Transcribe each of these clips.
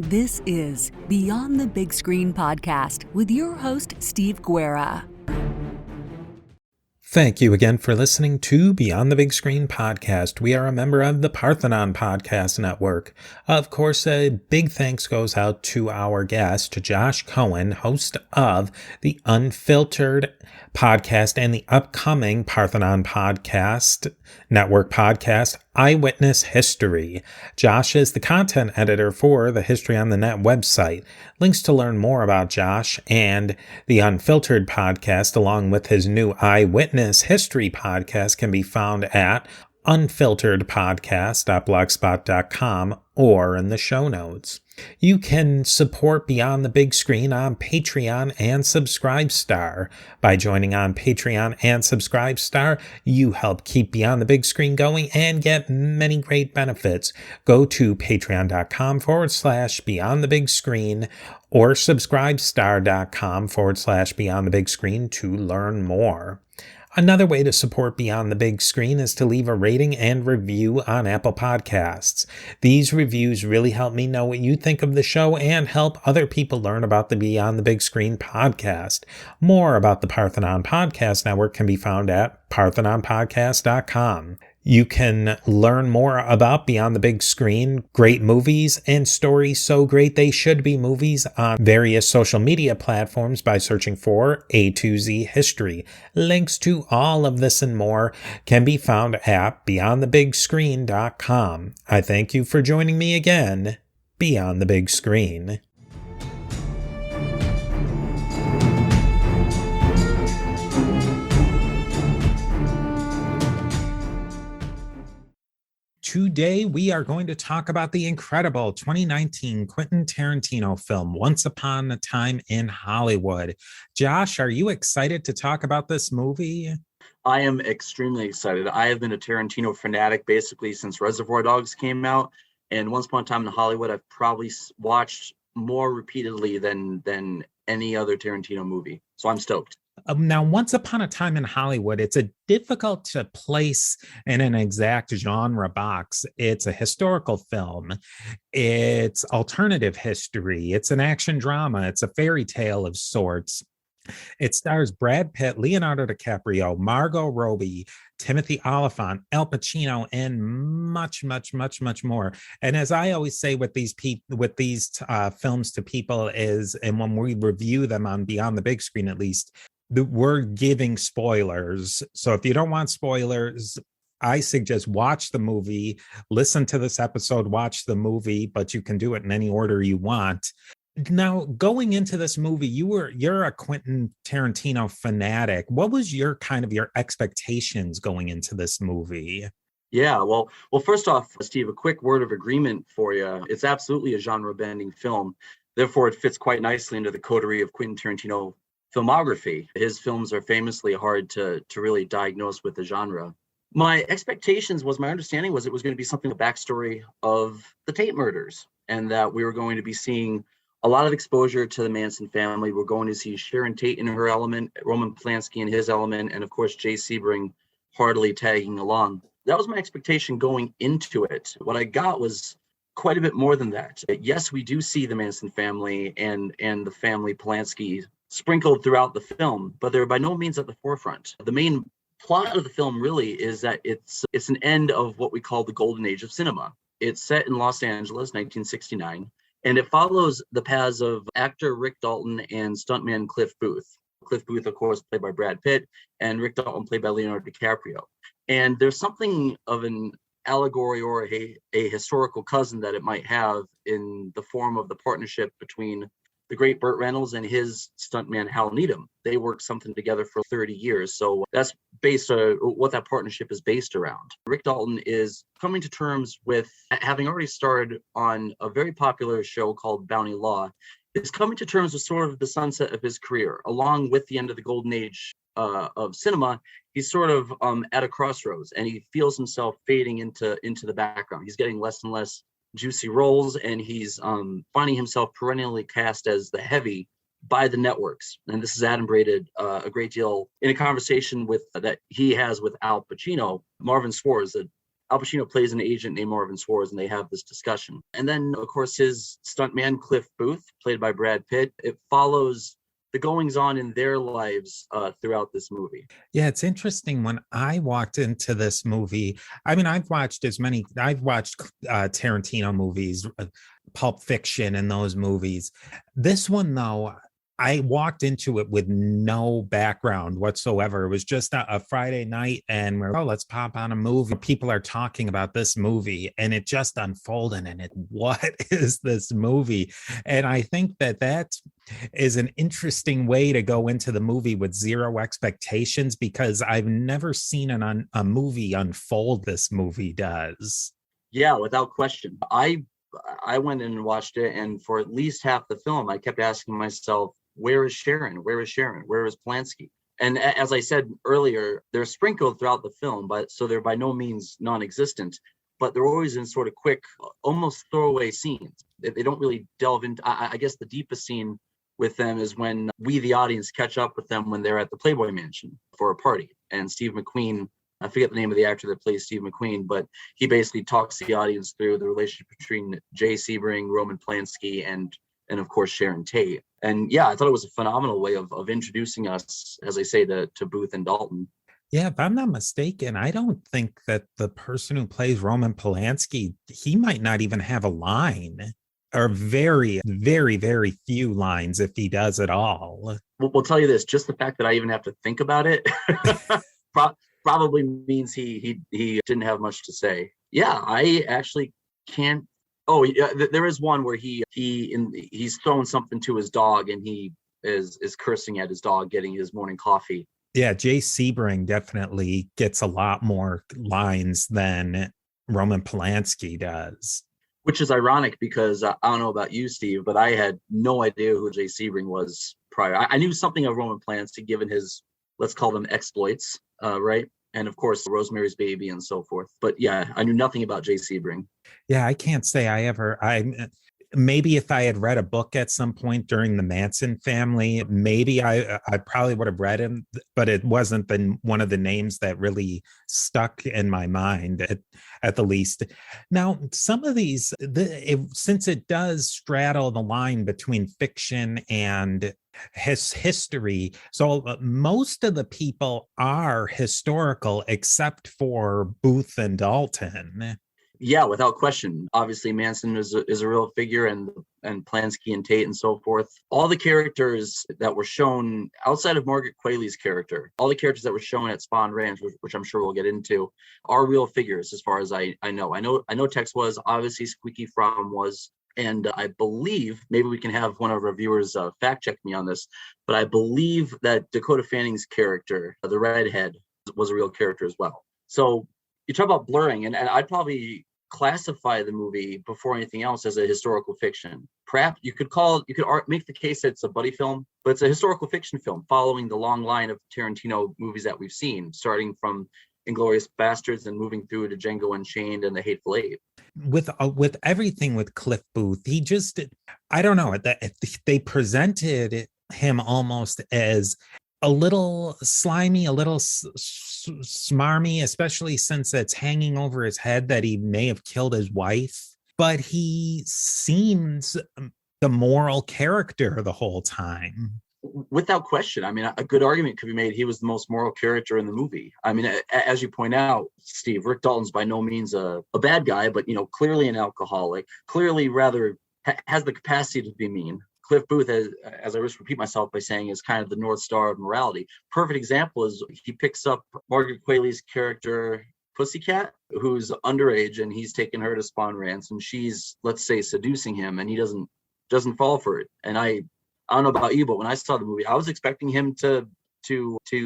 This is Beyond the Big Screen Podcast with your host, Steve Guerra. Thank you again for listening to Beyond the Big Screen Podcast. We are a member of the Parthenon Podcast Network. Of course, a big thanks goes out to our guest, Josh Cohen, host of the Unfiltered podcast and the upcoming Parthenon Podcast Network podcast, Eyewitness History. Josh is the content editor for the History on the Net website. Links to learn more about Josh and the Unfiltered podcast, along with his new Eyewitness History podcast, can be found at unfilteredpodcast.blogspot.com or in the show notes. You can support Beyond the Big Screen on Patreon and Subscribestar. By joining on Patreon and Subscribestar, you help keep Beyond the Big Screen going and get many great benefits. Go to patreon.com/Beyond the Big Screen or subscribestar.com/Beyond the Big Screen to learn more. Another way to support Beyond the Big Screen is to leave a rating and review on Apple Podcasts. These reviews really help me know what you think of the show and help other people learn about the Beyond the Big Screen podcast. More about the Parthenon Podcast Network can be found at parthenonpodcast.com. You can learn more about Beyond the Big Screen, great movies and stories so great they should be movies, on various social media platforms by searching for A2Z History. Links to all of this and more can be found at beyondthebigscreen.com. I thank you for joining me again, Beyond the Big Screen. Today, we are going to talk about the incredible 2019 Quentin Tarantino film, Once Upon a Time in Hollywood. Josh, are you excited to talk about this movie? I am extremely excited. I have been a Tarantino fanatic basically since Reservoir Dogs came out. And Once Upon a Time in Hollywood, I've probably watched more repeatedly than any other Tarantino movie. So I'm stoked. Now, Once Upon a Time in Hollywood, it's a difficult to place in an exact genre box. It's a historical film. It's alternative history. It's an action drama. It's a fairy tale of sorts. It stars Brad Pitt, Leonardo DiCaprio, Margot Robbie, Timothy Olyphant, Al Pacino, and much, much, much, much more. And as I always say with these films to people is, and when we review them on Beyond the Big Screen at least, we're giving spoilers. So if you don't want spoilers, I suggest watch the movie, listen to this episode, watch the movie, but you can do it in any order you want. Now, going into this movie, you're a Quentin Tarantino fanatic. What was your expectations going into this movie? Yeah, well, first off, Steve, a quick word of agreement for you. It's absolutely a genre-bending film. Therefore, it fits quite nicely into the coterie of Quentin Tarantino filmography. His films are famously hard to really diagnose with the genre. My understanding was it was going to be something, a backstory of the Tate murders, and that we were going to be seeing a lot of exposure to the Manson family. We're going to see Sharon Tate in her element, Roman Polanski in his element, and of course, Jay Sebring heartily tagging along. That was my expectation going into it. What I got was quite a bit more than that. Yes, we do see the Manson family and the family Polanski sprinkled throughout the film, but they're by no means at the forefront. The main plot of the film really is that it's an end of what we call the golden age of cinema. It's set in Los Angeles, 1969, and it follows the paths of actor Rick Dalton and stuntman Cliff Booth. Cliff Booth, of course, played by Brad Pitt, and Rick Dalton played by Leonardo DiCaprio. And there's something of an allegory or a historical cousin that it might have in the form of the partnership between the great Burt Reynolds and his stuntman Hal Needham. They worked something together for 30 years. So that's based on what that partnership is based around. Rick Dalton is coming to terms with having already starred on a very popular show called Bounty Law, is coming to terms with sort of the sunset of his career. Along with the end of the golden age of cinema, he's sort of at a crossroads, and he feels himself fading into the background. He's getting less and less juicy roles, and he's finding himself perennially cast as the heavy by the networks. And this is adumbrated a great deal in a conversation that he has with Al Pacino. Marvin Swartz, Al Pacino plays an agent named Marvin Swartz, and they have this discussion. And then, of course, his stuntman, Cliff Booth, played by Brad Pitt, it follows the goings on in their lives throughout this movie. Yeah, it's interesting. When I walked into this movie, I mean, I've watched Tarantino movies, Pulp Fiction and those movies. This one, though, I walked into it with no background whatsoever. It was just a Friday night and we're, let's pop on a movie. People are talking about this movie and it just unfolded and what is this movie? And I think that is an interesting way to go into the movie with zero expectations, because I've never seen a movie unfold this movie does. Yeah, without question. I went in and watched it, and for at least half the film, I kept asking myself, where is Sharon? Where is Sharon? Where is Polanski? And as I said earlier, they're sprinkled throughout the film, so they're by no means non-existent, but they're always in sort of quick, almost throwaway scenes. They don't really delve into, I guess the deepest scene with them is when we, the audience, catch up with them when they're at the Playboy Mansion for a party. And Steve McQueen, I forget the name of the actor that plays Steve McQueen, but he basically talks the audience through the relationship between Jay Sebring, Roman Polanski, and of course Sharon Tate. And yeah, I thought it was a phenomenal way of introducing us, as I say, to Booth and Dalton. Yeah, if I'm not mistaken, I don't think that the person who plays Roman Polanski, he might not even have a line, or very, very, very few lines if he does at all. We'll tell you this, just the fact that I even have to think about it probably means he didn't have much to say. Yeah, I actually can't. Oh, yeah, there is one where he's throwing something to his dog and he is cursing at his dog getting his morning coffee. Yeah, Jay Sebring definitely gets a lot more lines than Roman Polanski does. Which is ironic because I don't know about you, Steve, but I had no idea who Jay Sebring was prior. I knew something of Roman Polanski given his, let's call them exploits, right? And of course, Rosemary's Baby and so forth. But yeah, I knew nothing about Jay Sebring. Yeah, I can't say maybe if I had read a book at some point during the Manson family, maybe I probably would have read him, but it wasn't one of the names that really stuck in my mind at the least. Now, some of these, since it does straddle the line between fiction and history, so most of the people are historical except for Booth and Dalton. Yeah, without question. Obviously, Manson is a real figure, and Polanski and Tate and so forth. All the characters that were shown outside of Margaret Qualley's character, all the characters that were shown at Spawn Ranch, which I'm sure we'll get into, are real figures as far as I know. I know Tex was, obviously Squeaky Fromm was, and I believe, maybe we can have one of our viewers fact check me on this, but I believe that Dakota Fanning's character, the redhead, was a real character as well. So you talk about blurring, and I'd probably classify the movie before anything else as a historical fiction. Perhaps you could make the case that it's a buddy film, but it's a historical fiction film following the long line of Tarantino movies that we've seen, starting from Inglourious Bastards and moving through to Django Unchained and The Hateful Eight. With everything with Cliff Booth, he just, I don't know, they presented him almost as a little slimy, a little smarmy, especially since it's hanging over his head that he may have killed his wife. But he seems the moral character the whole time. Without question. I mean, a good argument could be made he was the most moral character in the movie. I mean, as you point out, Steve, Rick Dalton's by no means a bad guy, but, clearly an alcoholic, clearly rather has the capacity to be mean. Cliff Booth, as I just repeat myself by saying, is kind of the North Star of morality. Perfect example is he picks up Margaret Qualley's character, Pussycat, who's underage, and he's taken her to Spawn Ranch, and she's, let's say, seducing him, and he doesn't fall for it. And I don't know about you, but when I saw the movie, I was expecting him to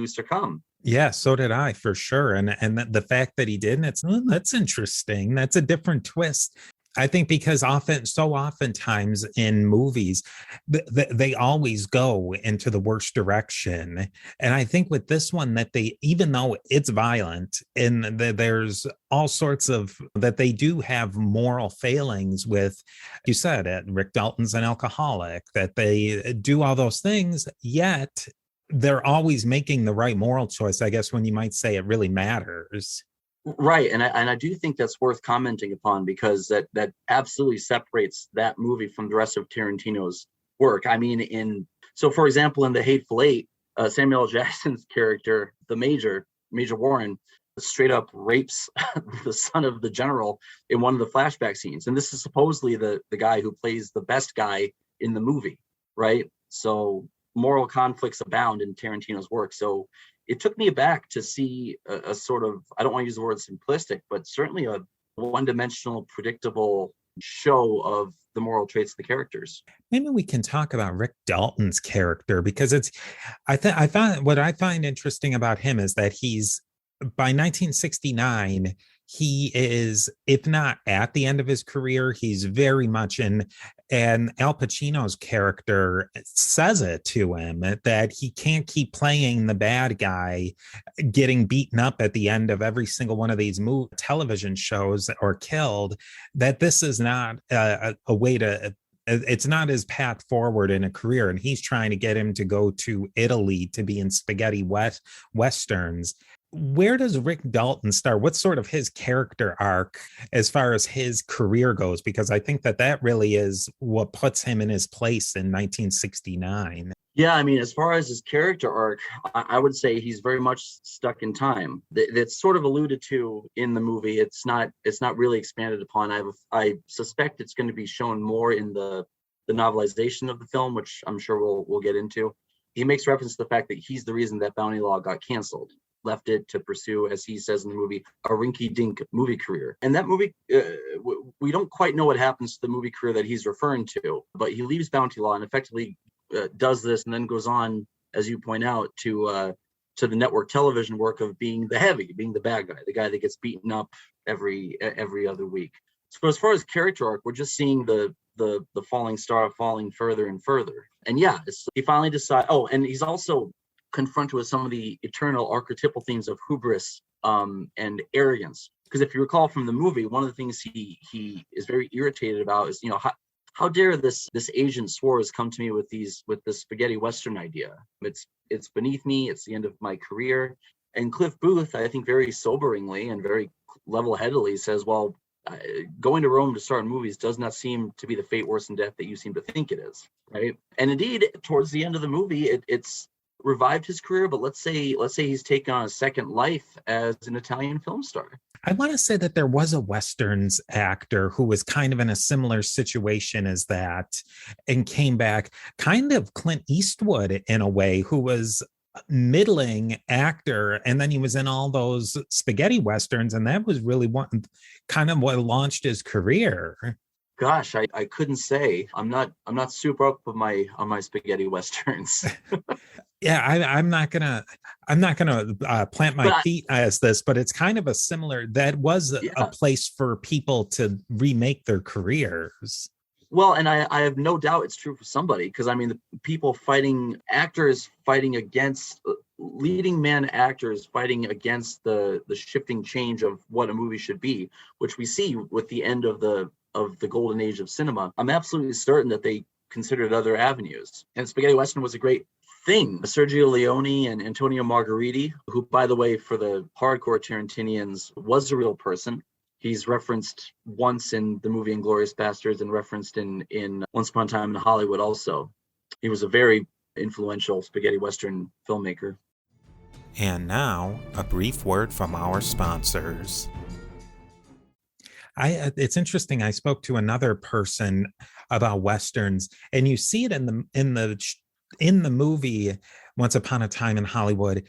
succumb. Yeah, so did I, for sure. And the fact that he didn't, that's interesting. That's a different twist. I think because oftentimes in movies, they always go into the worst direction. And I think with this one that even though it's violent and there's all sorts of, that they do have moral failings with, you said, Rick Dalton's an alcoholic, that they do all those things, yet they're always making the right moral choice, I guess, when you might say it really matters. Right, and I do think that's worth commenting upon, because that absolutely separates that movie from the rest of Tarantino's work. I mean, so for example, in The Hateful Eight, Samuel L. Jackson's character, the Major Warren, straight up rapes the son of the general in one of the flashback scenes, and this is supposedly the guy who plays the best guy in the movie, right? So moral conflicts abound in Tarantino's work. So it took me aback to see a sort of, I don't want to use the word simplistic, but certainly a one-dimensional, predictable show of the moral traits of the characters. Maybe we can talk about Rick Dalton's character, because I found what I find interesting about him is that by 1969, he is, if not at the end of his career, he's very much in, and Al Pacino's character says it to him that he can't keep playing the bad guy, getting beaten up at the end of every single one of these television shows or killed, that this is not a way to, it's not his path forward in a career. And he's trying to get him to go to Italy to be in spaghetti westerns. Where does Rick Dalton start? What's sort of his character arc as far as his career goes? Because I think that really is what puts him in his place in 1969. Yeah, I mean, as far as his character arc, I would say he's very much stuck in time. That's sort of alluded to in the movie. It's not really expanded upon. I suspect it's going to be shown more in the novelization of the film, which I'm sure we'll get into. He makes reference to the fact that he's the reason that Bounty Law got canceled, left it to pursue, as he says in the movie, a rinky-dink movie career. And that movie, we don't quite know what happens to the movie career that he's referring to, but he leaves Bounty Law and effectively does this, and then goes on, as you point out, to the network television work of being the bad guy, the guy that gets beaten up every other week. So as far as character arc, we're just seeing the falling star falling further and further. And yeah, he finally decides. Oh, and he's also confronted with some of the eternal archetypal themes of hubris and arrogance. Because if you recall from the movie, one of the things he is very irritated about is, how dare this Agent Swartz come to me with this spaghetti western idea? It's beneath me. It's the end of my career. And Cliff Booth, I think, very soberingly and very level-headedly says, well, going to Rome to star in movies does not seem to be the fate worse than death that you seem to think it is, right? And indeed, towards the end of the movie, it's revived his career, but let's say he's taken on a second life as an Italian film star. I want to say that there was a Westerns actor who was kind of in a similar situation as that and came back, kind of Clint Eastwood in a way, who was a middling actor, and then he was in all those spaghetti westerns, and that was really kind of what launched his career. Gosh, I couldn't say. I'm not super up on my spaghetti westerns. Yeah, I'm not gonna plant my feet as this, but it's kind of a similar. That was a place for people to remake their careers. Well, and I have no doubt it's true for somebody, because I mean, the people actors fighting against leading man actors fighting against the shifting change of what a movie should be, which we see with the end of the golden age of cinema. I'm absolutely certain that they considered other avenues, and spaghetti western was a great thing. Sergio Leone and Antonio Margheriti, who, by the way, for the hardcore Tarantinians, was a real person. He's referenced once in the movie Inglourious Basterds and referenced in Once Upon a Time in Hollywood also. He was a very influential spaghetti western filmmaker. And now, a brief word from our sponsors. It's interesting. I spoke to another person about westerns, and you see it in the movie Once Upon a Time in Hollywood.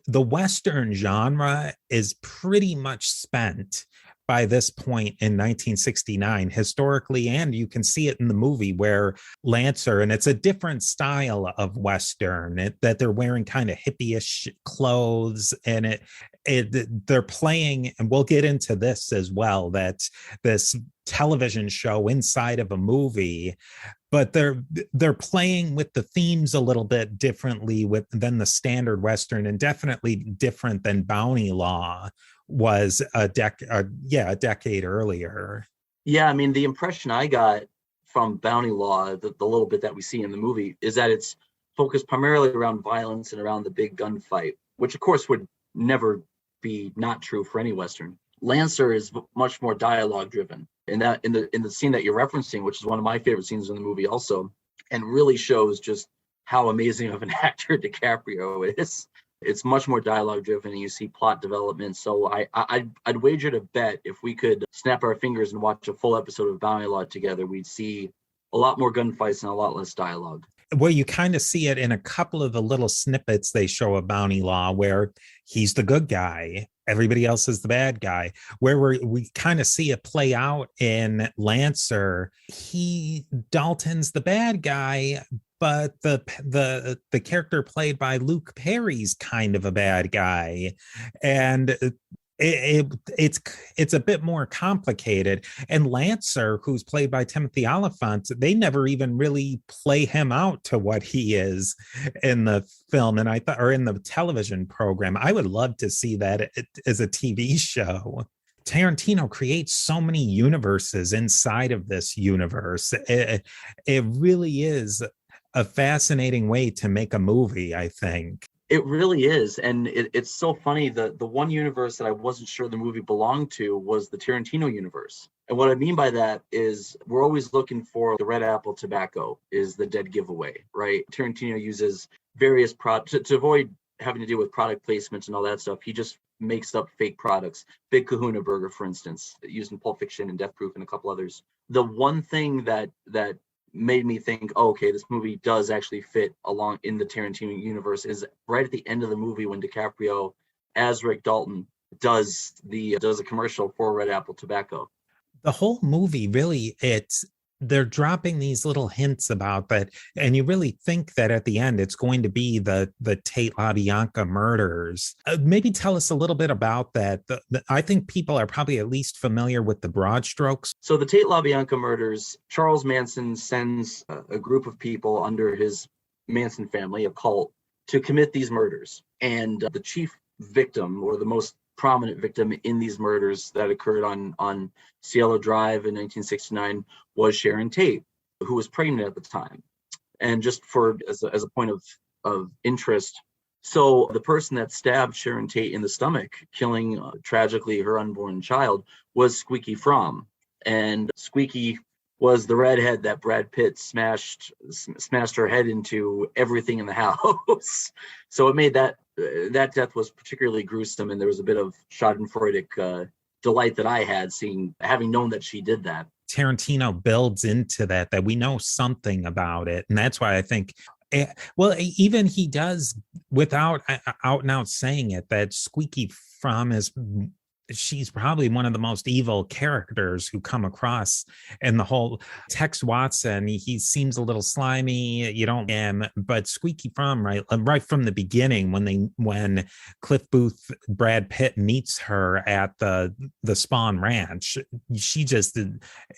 The western genre is pretty much spent by this point in 1969 historically, and you can see it in the movie where Lancer, and it's a different style of western, that they're wearing kind of hippie-ish clothes, and they're playing, and we'll get into this as well, that this television show inside of a movie, but they're playing with the themes a little bit differently than the standard western, and definitely different than Bounty Law was a decade earlier. Yeah, I mean, the impression I got from Bounty Law, the little bit that we see in the movie, is that it's focused primarily around violence and around the big gunfight, which of course would never be not true for any Western. Lancer is much more dialogue driven. And that in the scene that you're referencing, which is one of my favorite scenes in the movie also, and really shows just how amazing of an actor DiCaprio is. It's much more dialogue driven, and you see plot development. So I'd wager to bet if we could snap our fingers and watch a full episode of Bounty Law together, we'd see a lot more gunfights and a lot less dialogue. Well, you kind of see it in a couple of the little snippets they show of Bounty Law where he's the good guy, everybody else is the bad guy, where we kind of see it play out in Lancer. Dalton's the bad guy, but the character played by Luke Perry's kind of a bad guy. And it's a bit more complicated. And Lancer, who's played by Timothy Oliphant, they never even really play him out to what he is in the film, and I thought, or in the television program. I would love to see that as a TV show. Tarantino creates so many universes inside of this universe. It really is a fascinating way to make a movie, I think. It really is. And it's so funny. The one universe that I wasn't sure the movie belonged to was the Tarantino universe. And what I mean by that is we're always looking for the red apple tobacco is the dead giveaway, right? Tarantino uses various products to avoid having to deal with product placements and all that stuff. He just makes up fake products. Big Kahuna Burger, for instance, used in Pulp Fiction and Death Proof and a couple others. The one thing that made me think, oh, okay, this movie does actually fit along in the Tarantino universe is right at the end of the movie when DiCaprio, as Rick Dalton, does a commercial for Red Apple Tobacco. The whole movie, really, they're dropping these little hints about that, and you really think that at the end it's going to be the Tate LaBianca murders. Maybe tell us a little bit about that. I think people are probably at least familiar with the broad strokes. So the Tate LaBianca murders, Charles Manson sends a group of people under his Manson family, a cult, to commit these murders. And the chief victim, or the most prominent victim in these murders that occurred on Cielo Drive in 1969 was Sharon Tate, who was pregnant at the time. And just as a point of interest, so the person that stabbed Sharon Tate in the stomach, killing tragically her unborn child, was Squeaky Fromm. And Squeaky was the redhead that Brad Pitt smashed her head into everything in the house. So it made that death was particularly gruesome, and there was a bit of schadenfreudic delight that I had having known that she did that. Tarantino builds into that we know something about it, and that's why I think, well, even he does without out and out saying it, that Squeaky Fromm she's probably one of the most evil characters who come across in the whole. Tex Watson, he seems a little slimy, but Squeaky Fromm, right from the beginning, when Cliff Booth, Brad Pitt meets her at the Spawn Ranch, she just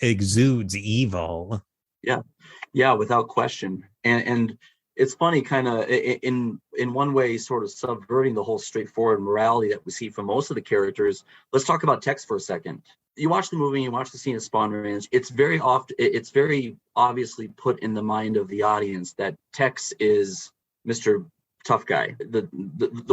exudes evil. Yeah, without question. And it's funny, kind of in one way, sort of subverting the whole straightforward morality that we see from most of the characters. Let's talk about Tex for a second. You watch the movie, you watch the scene of Spawn Ranch. It's very obviously put in the mind of the audience that Tex is Mr. Tough Guy. The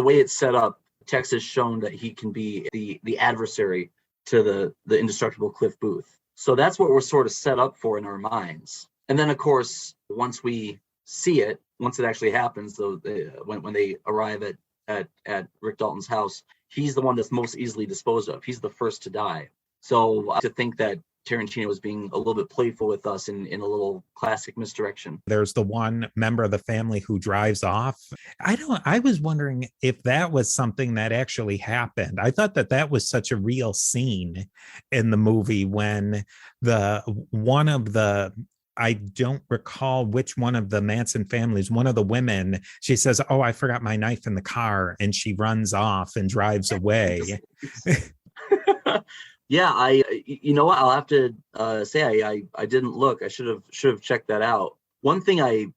way it's set up, Tex has shown that he can be the adversary to the indestructible Cliff Booth. So that's what we're sort of set up for in our minds. And then, of course, once we see it, once it actually happens, though, when they arrive at Rick Dalton's house, he's the one that's most easily disposed of. He's the first to die. So to think that Tarantino was being a little bit playful with us in a little classic misdirection. There's the one member of the family who drives off. I was wondering if that was something that actually happened. I thought that was such a real scene in the movie when I don't recall which one of the Manson families, one of the women, she says, "Oh, I forgot my knife in the car," and she runs off and drives away. Yeah, I'll have to say I didn't look. I should have checked that out. One thing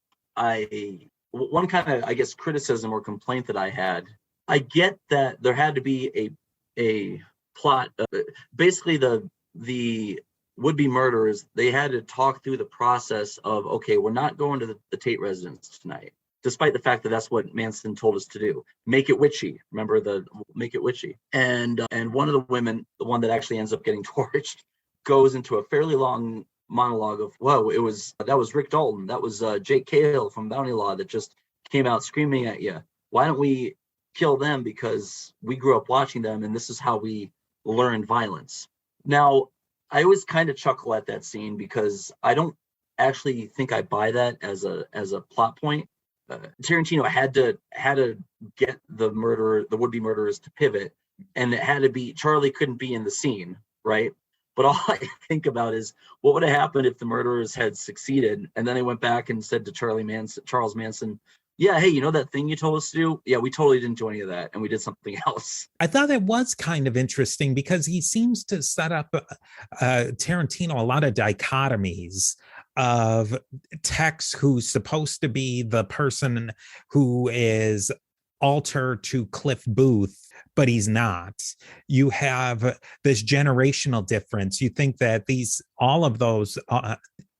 one kind of, I guess, criticism or complaint that I had, I get that there had to be a plot. Basically, the would-be murderers, they had to talk through the process of, okay, we're not going to the Tate residence tonight. despite the fact that that's what Manson told us to do. Make it witchy. Remember the make it witchy. And one of the women, the one that actually ends up getting torched, goes into a fairly long monologue of, whoa, that was Rick Dalton. That was Jake Cahill from Bounty Law that just came out screaming at you. Why don't we kill them? Because we grew up watching them, and this is how we learned violence. Now, I always kind of chuckle at that scene because I don't actually think I buy that as a plot point. Tarantino had to get the would-be murderers to pivot, and it had to be Charlie couldn't be in the scene, right? But all I think about is what would have happened if the murderers had succeeded, and then they went back and said to Charles Manson, yeah, hey, you know that thing you told us to do? Yeah, we totally didn't do any of that, and we did something else. I thought it was kind of interesting because he seems to set up Tarantino a lot of dichotomies of Tex, who's supposed to be the person who is alter to Cliff Booth, but he's not. You have this generational difference. You think that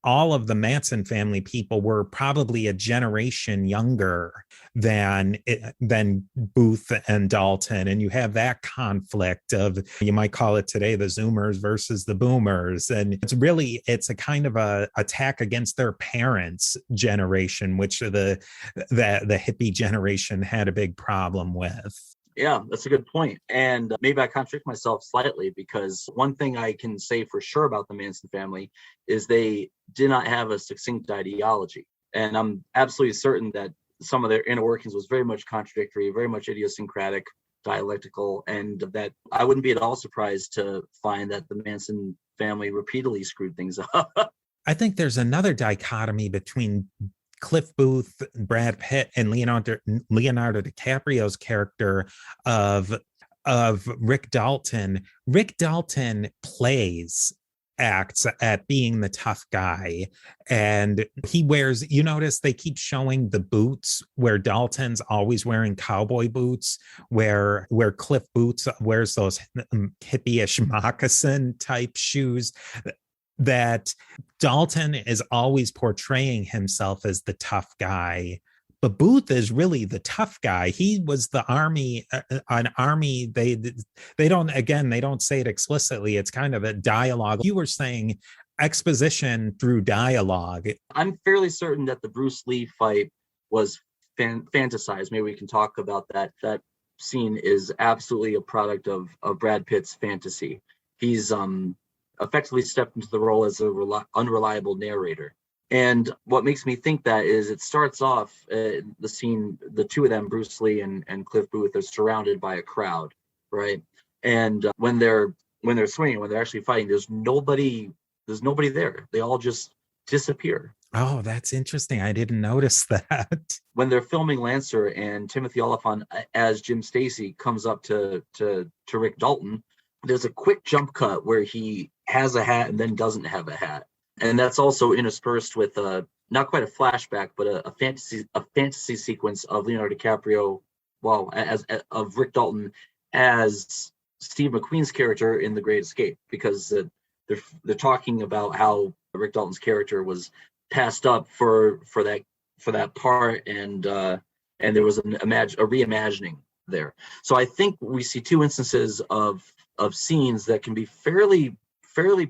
all of the Manson family people were probably a generation younger than Booth and Dalton. And you have that conflict of, you might call it today, the Zoomers versus the Boomers. And it's a kind of a attack against their parents' generation, which the hippie generation had a big problem with. Yeah, that's a good point. And maybe I contradict myself slightly, because one thing I can say for sure about the Manson family is they did not have a succinct ideology. And I'm absolutely certain that some of their inner workings was very much contradictory, very much idiosyncratic, dialectical, and that I wouldn't be at all surprised to find that the Manson family repeatedly screwed things up. I think there's another dichotomy between Cliff Booth, Brad Pitt, and Leonardo DiCaprio's character of Rick Dalton. Rick Dalton acts at being the tough guy, and he wears, you notice they keep showing the boots where Dalton's always wearing cowboy boots, where Cliff Booth wears those hippie-ish moccasin type shoes. That Dalton is always portraying himself as the tough guy, but Booth is really the tough guy. He was the army, an army. They don't say it explicitly. It's kind of a dialogue. You were saying exposition through dialogue. I'm fairly certain that the Bruce Lee fight was fantasized. Maybe we can talk about that. That scene is absolutely a product of Brad Pitt's fantasy. He's effectively stepped into the role as a unreliable narrator. And what makes me think that is it starts off the scene, the two of them, Bruce Lee and Cliff Booth, are surrounded by a crowd, right? And when they're swinging, when they're actually fighting, there's nobody there. They all just disappear. Oh, that's interesting. I didn't notice that. When they're filming Lancer and Timothy Olyphant as Jim Stacy comes up to Rick Dalton, there's a quick jump cut where he has a hat and then doesn't have a hat. And that's also interspersed with not quite a flashback, but a fantasy sequence of Leonardo DiCaprio, of Rick Dalton as Steve McQueen's character in The Great Escape, because they're talking about how Rick Dalton's character was passed up for that part, and there was a reimagining there. So I think we see two instances of scenes that can be fairly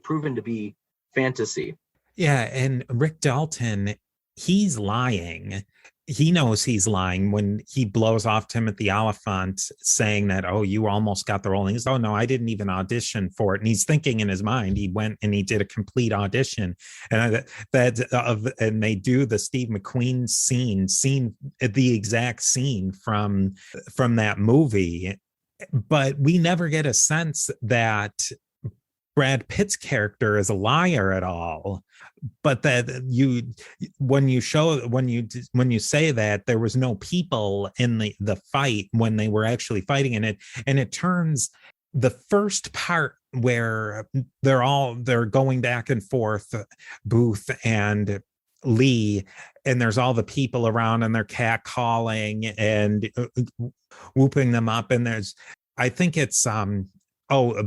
proven to be fantasy. Yeah, and Rick Dalton, he's lying. He knows he's lying when he blows off Timothy Olyphant saying that, oh, you almost got the role. And he's, oh, no, I didn't even audition for it. And he's thinking in his mind, he went and he did a complete audition. And and they do the Steve McQueen scene, the exact scene from that movie. But we never get a sense that Brad Pitt's character is a liar at all, but that when you say that there was no people in the fight when they were actually fighting in it, and it turns the first part where they're going back and forth, Booth and Lee, and there's all the people around and they're catcalling and whooping them up, and I think it's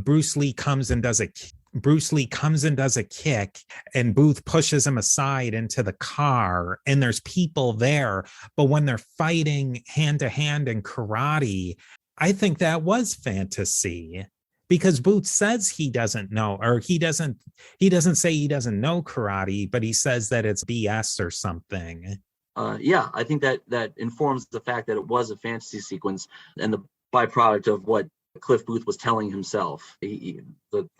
Bruce Lee comes and does a Bruce Lee comes and does a kick and Booth pushes him aside into the car and there's people there. But when they're fighting hand to hand in karate, I think that was fantasy because Booth says he doesn't know, or he doesn't say he doesn't know karate, but he says that it's BS or something. Yeah, I think that informs the fact that it was a fantasy sequence and the byproduct of what Cliff Booth was telling himself, the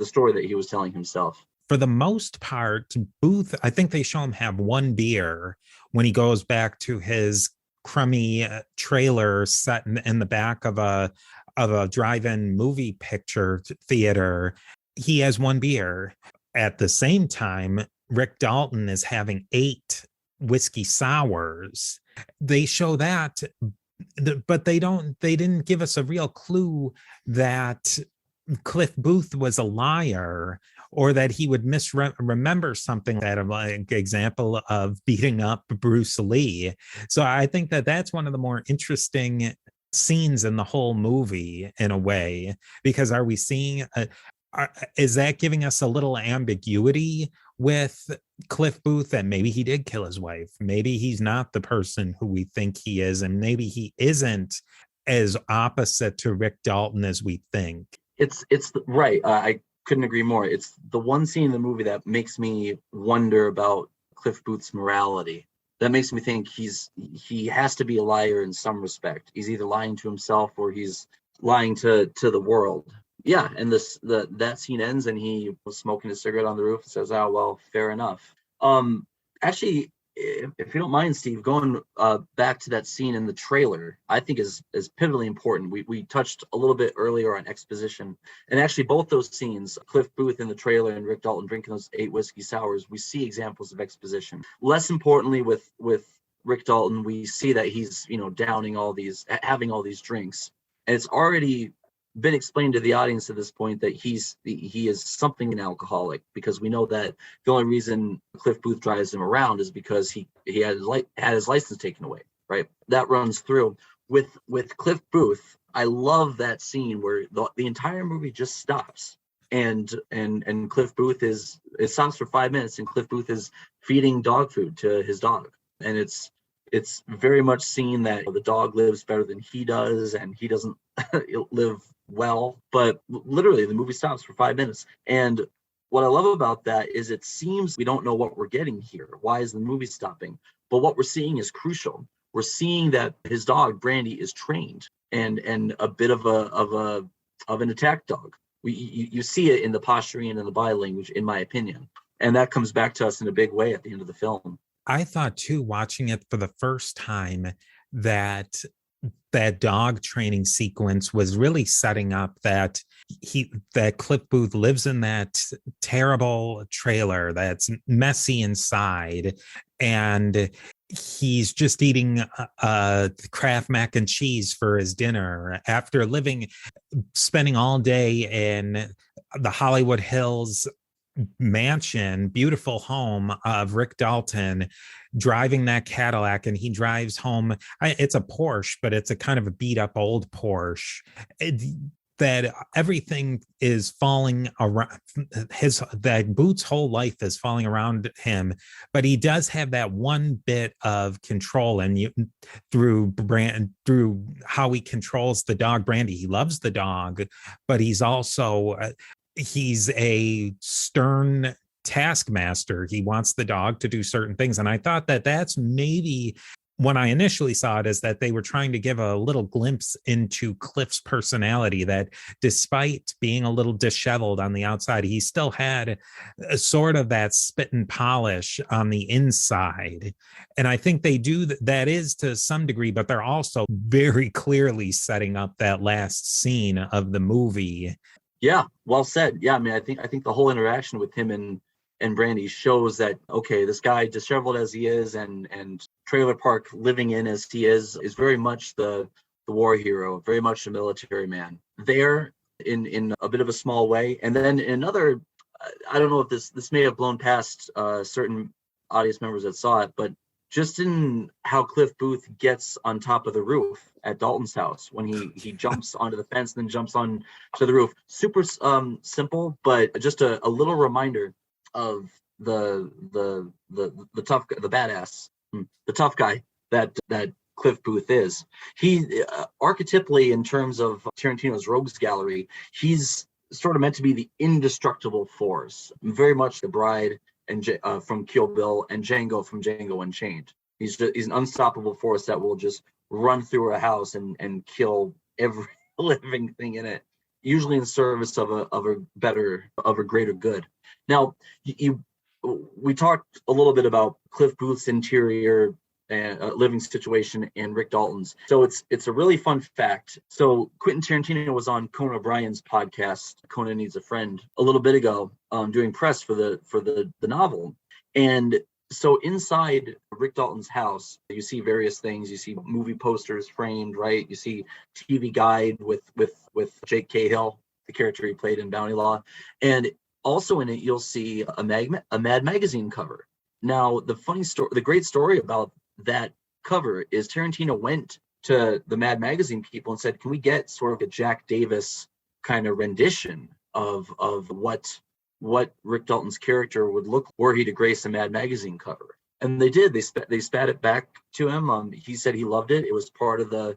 story that he was telling himself. For the most part, Booth, I think they show him have one beer when he goes back to his crummy trailer set in the back of a drive-in movie picture theater. He has one beer. At the same time, Rick Dalton is having 8 whiskey sours. They show that, but they didn't give us a real clue that Cliff Booth was a liar or that he would remember something, that like example of beating up Bruce Lee. So I think that that's one of the more interesting scenes in the whole movie in a way, because are we seeing is that giving us a little ambiguity with Cliff Booth that maybe he did kill his wife, maybe he's not the person who we think he is, and maybe he isn't as opposite to Rick Dalton as we think? It's right. I couldn't agree more. It's the one scene in the movie that makes me wonder about Cliff Booth's morality. That makes me think he has to be a liar in some respect. He's either lying to himself or he's lying to the world. Yeah, and that scene ends and he was smoking a cigarette on the roof and says, "Oh, well, fair enough." Actually, if you don't mind, Steve, going back to that scene in the trailer, I think is pivotally important. We touched a little bit earlier on exposition, and actually both those scenes, Cliff Booth in the trailer and Rick Dalton drinking those 8 whiskey sours, we see examples of exposition. Less importantly, with Rick Dalton, we see that he's downing having all these drinks, and it's already been explained to the audience at this point that he is something an alcoholic, because we know that the only reason Cliff Booth drives him around is because he had his license taken away, right? That runs through with Cliff Booth. I love that scene where the entire movie just stops and Cliff Booth it stops for 5 minutes and Cliff Booth is feeding dog food to his dog, and it's very much seen that the dog lives better than he does and he doesn't live well, but literally the movie stops for 5 minutes. And what I love about that is it seems we don't know what we're getting here. Why is the movie stopping? But what we're seeing is crucial. We're seeing that his dog Brandy is trained and a bit of an attack dog. You see it in the posturing and in the body language, in my opinion, and that comes back to us in a big way at the end of the film. I thought too, watching it for the first time, that dog training sequence was really setting up that Cliff Booth lives in that terrible trailer that's messy inside, and he's just eating Kraft mac and cheese for his dinner after spending all day in the Hollywood Hills mansion, beautiful home of Rick Dalton, driving that Cadillac, and he drives home. It's a Porsche, but it's a kind of a beat up old Porsche. That everything is falling around that Booth's whole life is falling around him, but he does have that one bit of control, and through how he controls the dog Brandy. He loves the dog, but he's also he's a stern taskmaster. He wants the dog to do certain things. And I thought that that's maybe when I initially saw it, is that they were trying to give a little glimpse into Cliff's personality, that despite being a little disheveled on the outside, he still had a sort of that spit and polish on the inside. And I think they do that is to some degree, but they're also very clearly setting up that last scene of the movie. Yeah, well said. Yeah, I mean, I think the whole interaction with him and Brandy shows that, okay, this guy, disheveled as he is and trailer park living in as he is very much the war hero, very much a military man there in a bit of a small way. And then in another, I don't know if this may have blown past certain audience members that saw it, but just in how Cliff Booth gets on top of the roof at Dalton's house when he jumps onto the fence and then jumps on to the roof. Super simple, but just a little reminder of the tough, the badass, the tough guy that Cliff Booth is. He archetypally, in terms of Tarantino's rogues gallery, he's sort of meant to be the indestructible force, very much the Bride and from Kill Bill and Django from Django Unchained. He's an unstoppable force that will just run through a house and kill every living thing in it, usually in service of a greater good. Now, we talked a little bit about Cliff Booth's interior living situation and Rick Dalton's. So it's a really fun fact. So Quentin Tarantino was on Conan O'Brien's podcast, Conan Needs a Friend, a little bit ago, doing press for the novel. And so inside Rick Dalton's house, you see various things. You see movie posters framed, right? You see TV Guide with Jake Cahill, the character he played in Bounty Law. And also in it, you'll see a Mad magazine cover. Now, the great story about that cover is Tarantino went to the Mad magazine people and said, can we get sort of a Jack Davis kind of rendition of what Rick Dalton's character would look were he to grace a Mad magazine cover? And they did. They spat it back to him. He said he loved it. It was part of the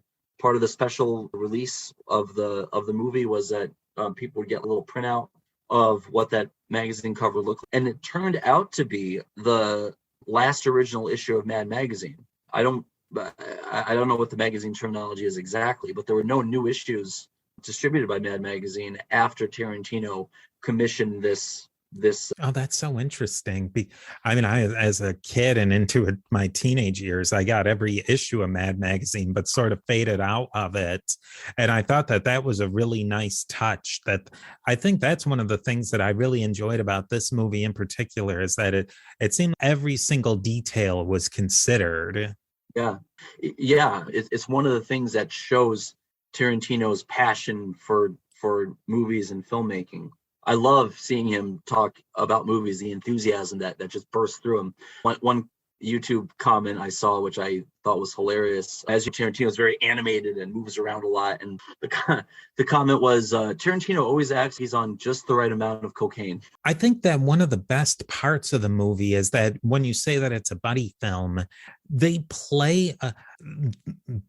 special release of the movie, was that people would get a little printout of what that magazine cover looked like. And it turned out to be the last original issue of Mad magazine. I don't know what the magazine terminology is exactly, but there were no new issues distributed by Mad magazine after Tarantino commissioned this. Oh, that's so interesting. I mean, I, as a kid and into my teenage years, I got every issue of Mad magazine, but sort of faded out of it. And I thought that was a really nice touch. That I think that's one of the things that I really enjoyed about this movie in particular, is that it seemed every single detail was considered. Yeah. It's one of the things that shows Tarantino's passion for movies and filmmaking. I love seeing him talk about movies, the enthusiasm that just bursts through him. One YouTube comment I saw, which I thought was hilarious, as Tarantino is very animated and moves around a lot, and the comment was, Tarantino always acts he's on just the right amount of cocaine. I think that one of the best parts of the movie is that when you say that it's a buddy film, they play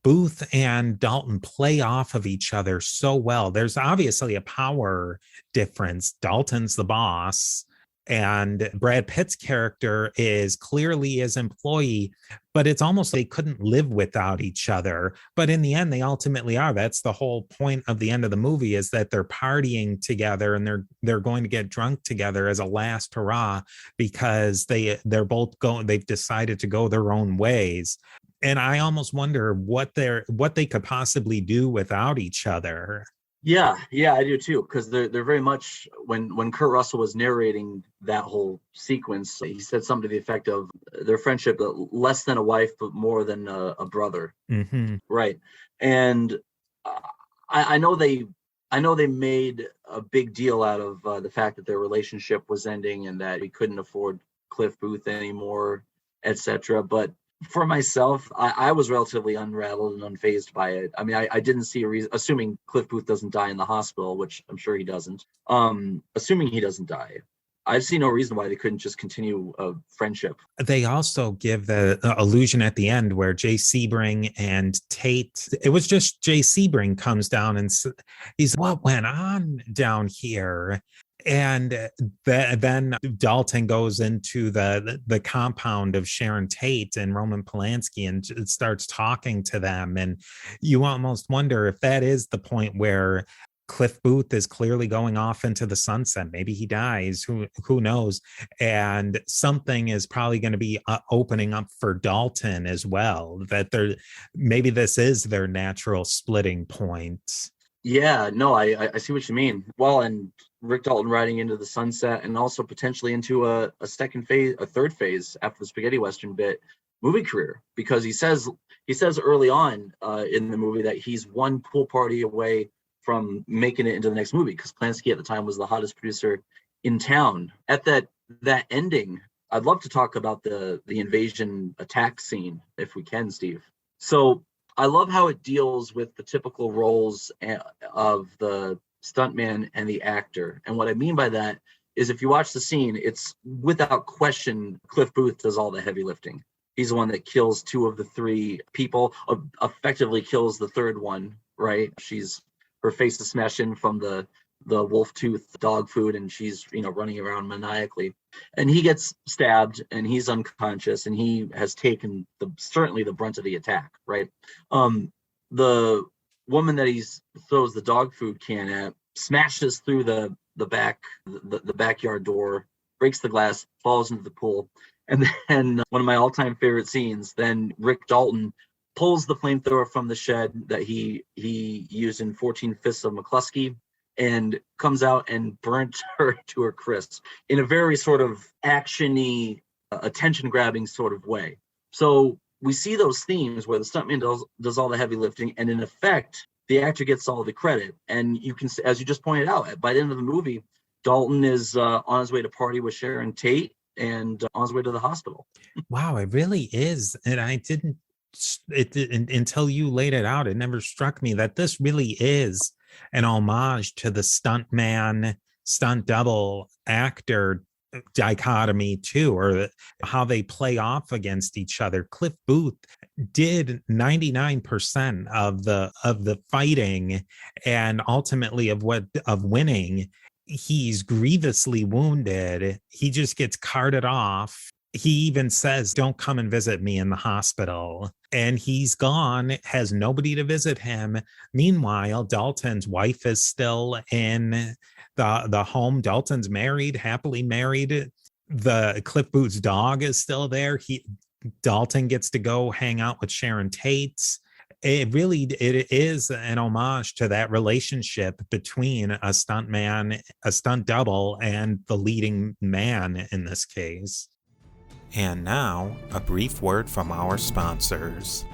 Booth and Dalton play off of each other so well. There's obviously a power difference. Dalton's the boss, and Brad Pitt's character is clearly his employee, but it's almost they couldn't live without each other. But in the end, they ultimately are. That's the whole point of the end of the movie, is that they're partying together and they're going to get drunk together as a last hurrah, because they're both going. They've decided to go their own ways. And I almost wonder what they could possibly do without each other. Yeah, I do too, because they're very much, when Kurt Russell was narrating that whole sequence, he said something to the effect of their friendship less than a wife, but more than a brother. Mm-hmm. Right. And I know they made a big deal out of the fact that their relationship was ending and that he couldn't afford Cliff Booth anymore, etc. But for myself, I was relatively unrattled and unfazed by it. I mean, I didn't see a reason, assuming Cliff Booth doesn't die in the hospital, which I'm sure he doesn't. Assuming he doesn't die, I see no reason why they couldn't just continue a friendship. They also give the allusion at the end where Jay Sebring and Tate, it was just Jay Sebring comes down and he's, what went on down here? And then Dalton goes into the compound of Sharon Tate and Roman Polanski and starts talking to them. And you almost wonder if that is the point where Cliff Booth is clearly going off into the sunset. Maybe he dies. Who knows? And something is probably going to be opening up for Dalton as well. That maybe this is their natural splitting point. Yeah, no, I see what you mean. Well, and Rick Dalton riding into the sunset, and also potentially into a third phase after the spaghetti western bit, movie career, because he says early on in the movie that he's one pool party away from making it into the next movie, because Polanski at the time was the hottest producer in town. At that ending, I'd love to talk about the invasion attack scene if we can, Steve. So I love how it deals with the typical roles of the stuntman and the actor. And what I mean by that is if you watch the scene, it's without question, Cliff Booth does all the heavy lifting. He's the one that kills two of the three people, effectively kills the third one, right? Her face is smashed in from the wolf tooth dog food, and she's, running around maniacally. And he gets stabbed and he's unconscious, and he has taken certainly the brunt of the attack, right? The woman that he throws the dog food can at smashes through the backyard door, breaks the glass, falls into the pool. And then one of my all-time favorite scenes, then Rick Dalton pulls the flamethrower from the shed that he used in 14 Fists of McCluskey and comes out and burnt her to her crisp in a very sort of action-y, attention-grabbing sort of way. So we see those themes where the stuntman does all the heavy lifting, and in effect, the actor gets all the credit. And you can, as you just pointed out, by the end of the movie, Dalton is on his way to party with Sharon Tate and on his way to the hospital. Wow, it really is. And I didn't, until you laid it out, it never struck me that this really is an homage to the stuntman, stunt double actor dichotomy too, or how they play off against each other. Cliff Booth did 99% of the fighting, and ultimately of winning. He's grievously wounded. He just gets carted off. He even says, "Don't come and visit me in the hospital." And he's gone, has nobody to visit him. Meanwhile, Dalton's wife is still in the home. Dalton's married, happily married. The Cliff Booth's dog is still there. Dalton gets to go hang out with Sharon Tate. It is an homage to that relationship between a stuntman, a stunt double, and the leading man in this case. And now, a brief word from our sponsors.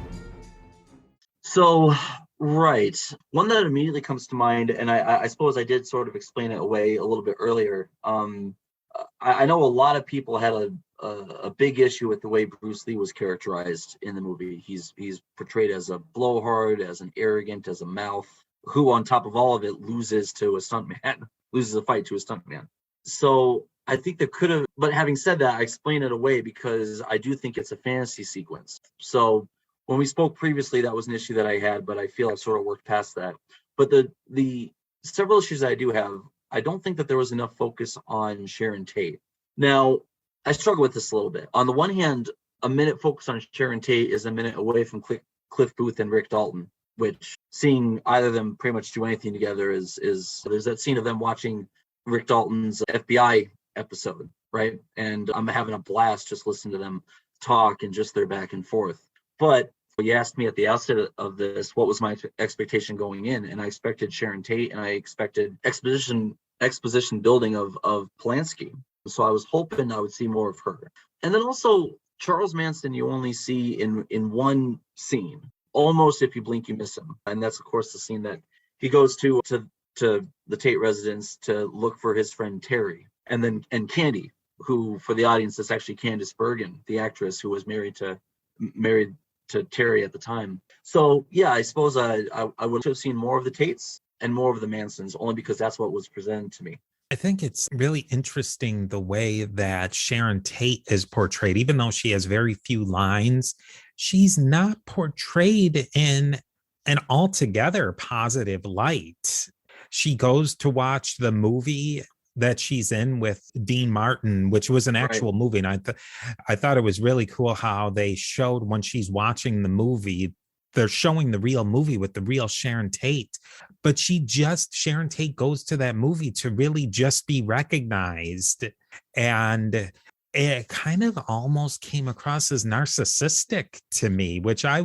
So, right. One that immediately comes to mind, and I suppose I did sort of explain it away a little bit earlier. I know a lot of people had a big issue with the way Bruce Lee was characterized in the movie. He's portrayed as a blowhard, as an arrogant, as a mouth, who on top of all of it loses a fight to a stuntman. So I think there could have, but having said that, I explain it away because I do think it's a fantasy sequence. So when we spoke previously, that was an issue that I had, but I feel I've sort of worked past that. But the several issues I do have, I don't think that there was enough focus on Sharon Tate. Now, I struggle with this a little bit. On the one hand, a minute focus on Sharon Tate is a minute away from Cliff Booth and Rick Dalton, which seeing either of them pretty much do anything together is there's that scene of them watching Rick Dalton's FBI episode, right? And I'm having a blast just listening to them talk and just their back and forth. But you asked me at the outset of this, what was my expectation going in? And I expected Sharon Tate, and I expected exposition building of Polanski. So I was hoping I would see more of her. And then also Charles Manson, you only see in one scene. Almost if you blink, you miss him. And that's, of course, the scene that he goes to the Tate residence to look for his friend Terry. And Candy, who, for the audience, is actually Candice Bergen, the actress who was married to Terry at the time. So yeah, I suppose I would have seen more of the Tates and more of the Mansons, only because that's what was presented to me. I think it's really interesting the way that Sharon Tate is portrayed. Even though she has very few lines, she's not portrayed in an altogether positive light. She goes to watch the movie that she's in with Dean Martin, which was an actual movie. And I thought it was really cool how they showed when she's watching the movie, they're showing the real movie with the real Sharon Tate. But Sharon Tate goes to that movie to really just be recognized. And it kind of almost came across as narcissistic to me, which I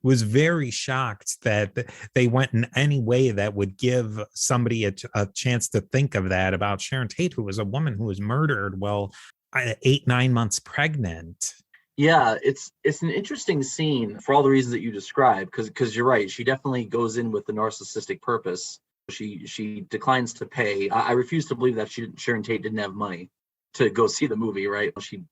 was very shocked that they went in any way that would give somebody a chance to think of that about Sharon Tate, who was a woman who was murdered while 8-9 months pregnant. Yeah, it's an interesting scene for all the reasons that you described, because you're right. She definitely goes in with the narcissistic purpose. She declines to pay. I refuse to believe that Sharon Tate didn't have money. to go see the movie, right? She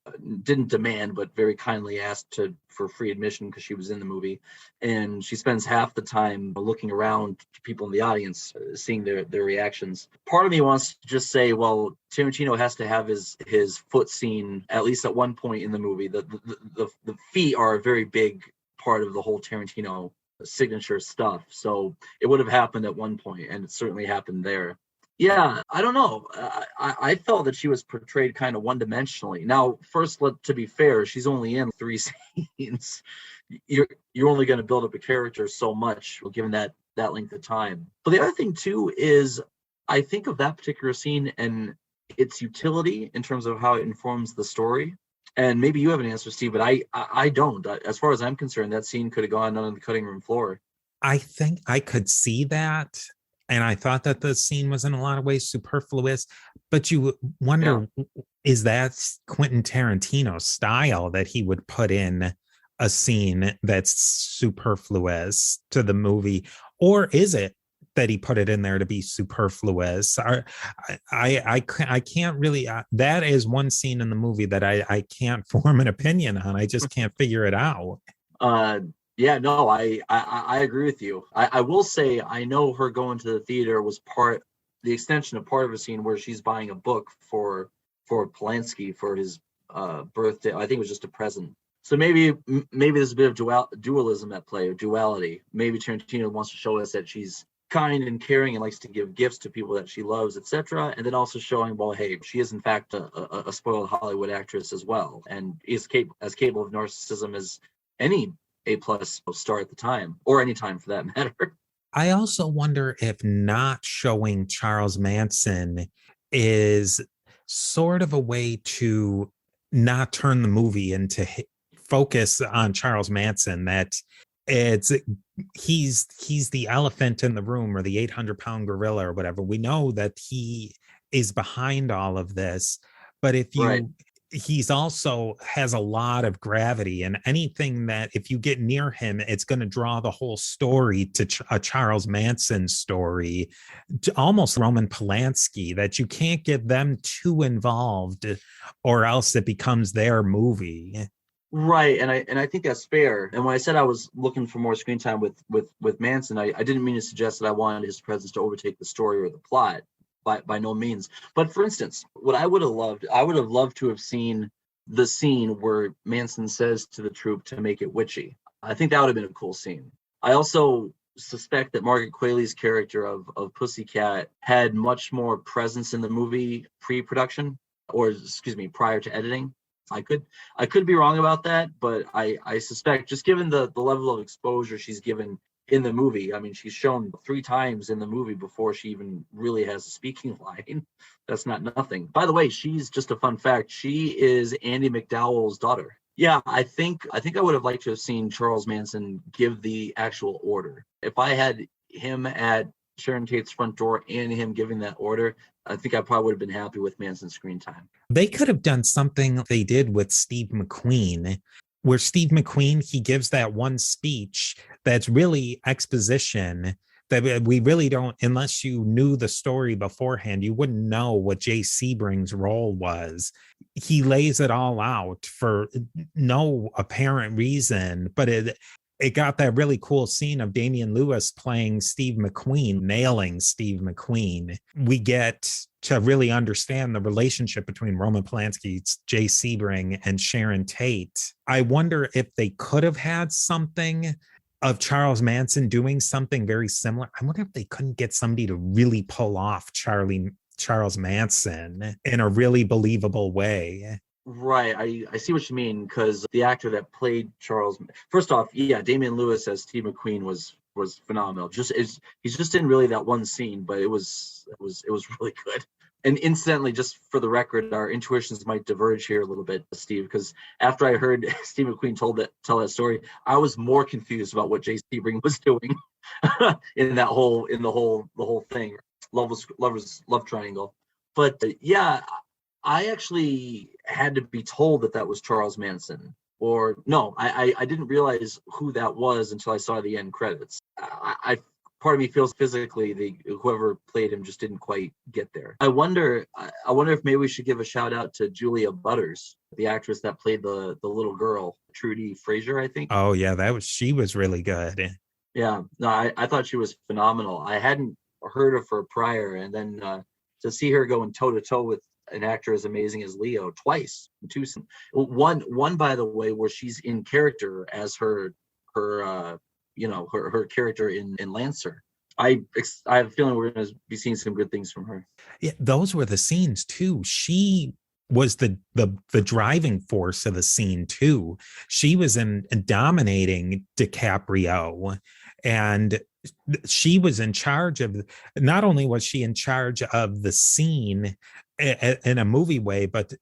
didn't demand, but very kindly asked for free admission because she was in the movie. And she spends half the time looking around to people in the audience, seeing their reactions. Part of me wants to just say, well, Tarantino has to have his foot seen at least at one point in the movie. The feet are a very big part of the whole Tarantino signature stuff. So it would have happened at one point, and it certainly happened there. Yeah, I don't know. I felt that she was portrayed kind of one-dimensionally. Now, first, to be fair, she's only in 3 scenes. You're only going to build up a character so much, given that length of time. But the other thing too is, I think of that particular scene and its utility in terms of how it informs the story. And maybe you have an answer, Steve, but I don't. As far as I'm concerned, that scene could have gone on the cutting room floor. I think I could see that. And I thought that the scene was in a lot of ways superfluous, but you wonder, is that Quentin Tarantino's style that he would put in a scene that's superfluous to the movie? Or is it that he put it in there to be superfluous? I can't really, that is one scene in the movie that I can't form an opinion on. I just can't figure it out. Yeah, no, I agree with you. I will say, I know her going to the theater was the extension of part of a scene where she's buying a book for Polanski for his birthday. I think it was just a present. So maybe there's a bit of dualism at play, or duality. Maybe Tarantino wants to show us that she's kind and caring and likes to give gifts to people that she loves, etc. And then also showing, well, hey, she is in fact a spoiled Hollywood actress as well, and is as capable of narcissism as any A+ star at the time, or any time for that matter. I also wonder if not showing Charles Manson is sort of a way to not turn the movie into focus on Charles Manson, that he's the elephant in the room, or the 800-pound gorilla, or whatever. We know that he is behind all of this, but he's also has a lot of gravity, and anything that if you get near him, it's going to draw the whole story to a Charles Manson story, almost Roman Polanski, that you can't get them too involved or else it becomes their movie. Right, and I think that's fair. And when I said I was looking for more screen time with Manson, I didn't mean to suggest that I wanted his presence to overtake the story or the plot. By no means. But for instance, what I would have loved to have seen the scene where Manson says to the troupe to make it witchy. I think that would have been a cool scene. I also suspect that Margaret Qualley's character of Pussycat had much more presence in the movie pre-production, or excuse me, prior to editing. I could be wrong about that, but I suspect, just given the level of exposure she's given in the movie. I mean, she's shown 3 times in the movie before she even really has a speaking line. That's not nothing. By the way, she's, just a fun fact, she is Andy McDowell's daughter. Yeah, I think I would have liked to have seen Charles Manson give the actual order. If I had him at Sharon Tate's front door and him giving that order, I think I probably would have been happy with Manson's screen time. They could have done something they did with Steve McQueen, where Steve McQueen, he gives that one speech that's really exposition that we really don't, unless you knew the story beforehand, you wouldn't know what Jay Sebring's role was. He lays it all out for no apparent reason, but it got that really cool scene of Damian Lewis playing Steve McQueen, nailing Steve McQueen. We get to really understand the relationship between Roman Polanski, Jay Sebring, and Sharon Tate. I wonder if they could have had something of Charles Manson doing something very similar. I wonder if they couldn't get somebody to really pull off Charles Manson in a really believable way. Right. I see what you mean, because the actor that played Charles, first off, yeah, Damian Lewis as Steve McQueen was phenomenal. He's just in really that one scene, but it was really good. And incidentally, just for the record, our intuitions might diverge here a little bit, Steve, because after I heard Steve McQueen tell that story, I was more confused about what Jay Sebring was doing in the whole thing, love triangle. But yeah, I actually had to be told that was Charles Manson. Or no, I didn't realize who that was until I saw the end credits. part of me feels physically whoever played him just didn't quite get there. I wonder if maybe we should give a shout out to Julia Butters, the actress that played the little girl, Trudy Frazier, I think. Oh yeah, she was really good. Yeah, no, I thought she was phenomenal. I hadn't heard of her prior, and then to see her going toe to toe with an actor as amazing as Leo twice, one by the way, where she's in character as her character in Lancer. I have a feeling we're going to be seeing some good things from her. Yeah, those were the scenes too. She was the driving force of the scene too. She was in dominating DiCaprio, and she was in charge of, not only was she in charge of the scene in a movie way, but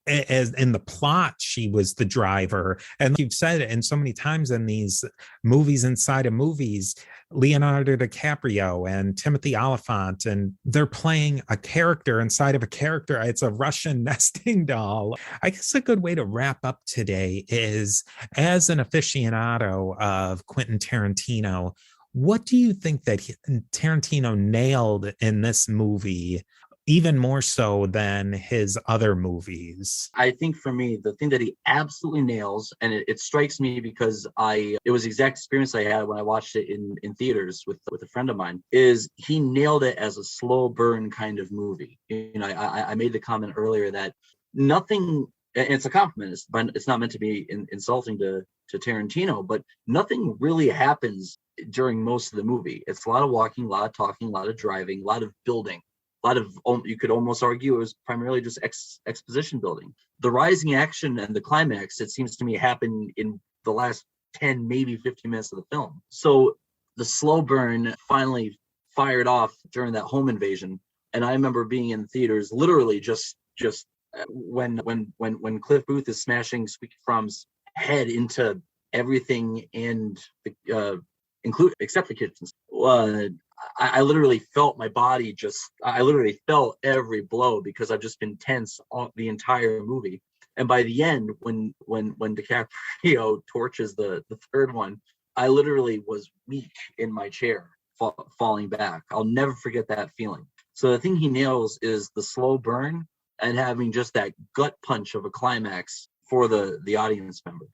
as in the plot, she was the driver. And you've said it, and so many times in these movies inside of movies, Leonardo DiCaprio and Timothy Olyphant, and they're playing a character inside of a character. It's a Russian nesting doll. I guess a good way to wrap up today is, as an aficionado of Quentin Tarantino, what do you think that Tarantino nailed in this movie, even more so than his other movies? I think for me, the thing that he absolutely nails, and it strikes me because it was the exact experience I had when I watched it in theaters with a friend of mine, is he nailed it as a slow burn kind of movie. I made the comment earlier that nothing, and it's a compliment, but it's not meant to be insulting to Tarantino, but nothing really happens during most of the movie. It's a lot of walking, a lot of talking, a lot of driving, a lot of building. A lot of, you could almost argue it was primarily just exposition building. The rising action and the climax, it seems to me, happened in the last 10, maybe 15 minutes of the film. So the slow burn finally fired off during that home invasion. And I remember being in theaters, literally just when Cliff Booth is smashing Squeaky From's head into everything, and include except the kitchens. I literally felt my body I literally felt every blow, because I've just been tense all the entire movie. And by the end, when DiCaprio torches the third one, I literally was weak in my chair, falling back. I'll never forget that feeling. So the thing he nails is the slow burn and having just that gut punch of a climax for the audience member.